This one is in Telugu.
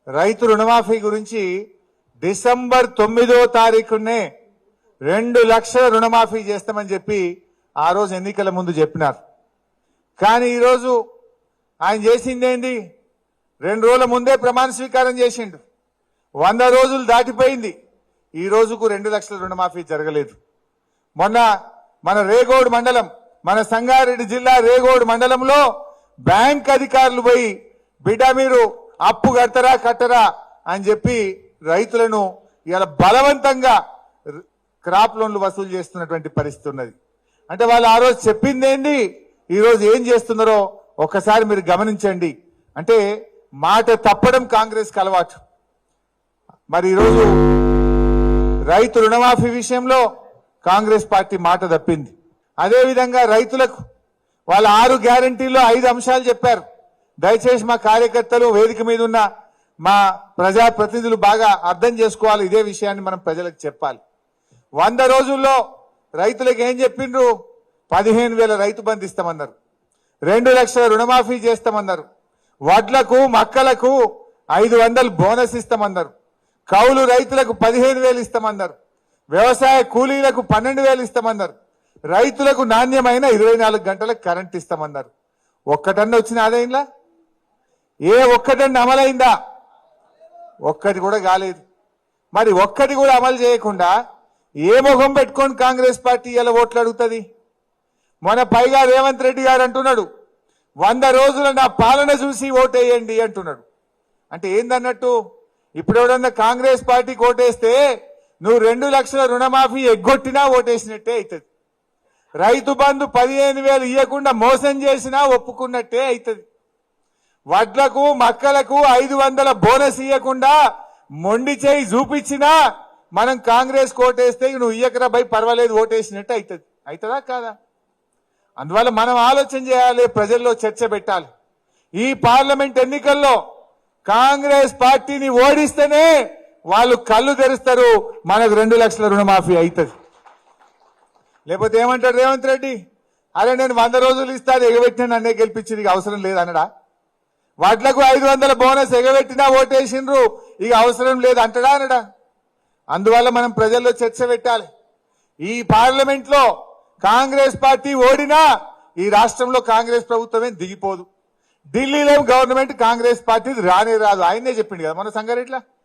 రైతు రుణమాఫీ గురించి డిసెంబర్ 9వ తారీఖునే 2 లక్షల రుణమాఫీ చేస్తామని చెప్పి ఆ రోజు ఎన్నికల ముందు చెప్పినారు. కానీ ఈరోజు ఆయన చేసింది ఏంది? 2 రోజుల ముందే ప్రమాణ స్వీకారం చేసిండు. 100 రోజులు దాటిపోయింది. ఈ రోజుకు 2 లక్షల రుణమాఫీ జరగలేదు. మొన్న మన రేగోడ్ మండలం, మన సంగారెడ్డి జిల్లా రేగోడ్ మండలంలో బ్యాంక్ అధికారులు పోయి బిడ్డ మీరు అప్పు కట్టరా అని చెప్పి రైతులను ఇలా బలవంతంగా క్రాప్ లోన్లు వసూలు చేస్తున్నటువంటి పరిస్థితి ఉన్నది. అంటే వాళ్ళు ఆ రోజు చెప్పింది ఏంది, ఈ రోజు ఏం చేస్తున్నారో ఒక్కసారి మీరు గమనించండి. అంటే మాట తప్పడం కాంగ్రెస్ కి అలవాటు. మరి ఈరోజు రైతు రుణమాఫీ విషయంలో కాంగ్రెస్ పార్టీ మాట తప్పింది. అదేవిధంగా రైతులకు వాళ్ళ 6 గ్యారంటీల్లో 5 అంశాలు చెప్పారు. దయచేసి మా కార్యకర్తలు, వేదిక మీద ఉన్న మా ప్రజా ప్రతినిధులు బాగా అర్థం చేసుకోవాలి. ఇదే విషయాన్ని మనం ప్రజలకు చెప్పాలి. 100 రోజుల్లో రైతులకు ఏం చెప్పిండ్రు? 15,000 రైతు బంధు ఇస్తామన్నారు, 2 లక్షల రుణమాఫీ చేస్తామన్నారు, వడ్లకు మక్కలకు 500 బోనస్ ఇస్తామన్నారు, కౌలు రైతులకు 15,000 ఇస్తామన్నారు, వ్యవసాయ కూలీలకు 12,000 ఇస్తామన్నారు, రైతులకు నాణ్యమైన 24 గంటలకు కరెంట్ ఇస్తామన్నారు. ఒక్కటన్నా వచ్చిన ఆదాయంలా? ఏ ఒక్కటన్నా అమలైందా? ఒక్కటి కూడా కాలేదు. మరి ఒక్కటి కూడా అమలు చేయకుండా ఏ ముఖం పెట్టుకొని కాంగ్రెస్ పార్టీ ఇలా ఓట్లు అడుగుతుంది? మన పైగా రేవంత్ రెడ్డి గారు అంటున్నాడు 100 రోజుల నా పాలన చూసి ఓటేయండి అంటున్నాడు. అంటే ఏందన్నట్టు? ఇప్పుడు ఎవడన్నా కాంగ్రెస్ పార్టీకి ఓటేస్తే నువ్వు 2 లక్షల రుణమాఫీ ఎగ్గొట్టినా ఓటేసినట్టే అవుతుంది. రైతు బంధు 15,000 ఇవ్వకుండా మోసం చేసినా ఒప్పుకున్నట్టే అవుతుంది. వడ్లకు మక్కలకు 500 బోనస్ ఇవ్వకుండా మొండి చేయి చూపించినా మనం కాంగ్రెస్ ఓటేస్తే నువ్వు ఇయ్యకరా భయ్ పర్వాలేదు ఓటేసినట్టు అవుతుంది. అవుతుందా కాదా? అందువల్ల మనం ఆలోచన చేయాలి, ప్రజల్లో చర్చ పెట్టాలి. ఈ పార్లమెంట్ ఎన్నికల్లో కాంగ్రెస్ పార్టీని ఓడిస్తేనే వాళ్ళు కళ్ళు తెరుస్తారు, మనకు 2 లక్షల రుణమాఫీ అవుతుంది. లేకపోతే ఏమంటాడు రేవంత్ రెడ్డి? అరే నేను 100 రోజులు ఇస్తాను ఎగబెట్టిన నన్నే గెలిపించింది, ఇక అవసరం లేదనడా? వడ్లకు 500 బోనస్ ఎగబెట్టినా ఓటేసిండ్రు, ఇక అవసరం లేదు అంటడా అనడా? అందువల్ల మనం ప్రజల్లో చర్చ పెట్టాలి. ఈ పార్లమెంట్ లో కాంగ్రెస్ పార్టీ ఓడినా ఈ రాష్ట్రంలో కాంగ్రెస్ ప్రభుత్వమే దిగిపోదు. ఢిల్లీలో గవర్నమెంట్ కాంగ్రెస్ పార్టీ రానే రాదు. ఆయనే చెప్పిండు కదా మన సంగారెడ్డిలో.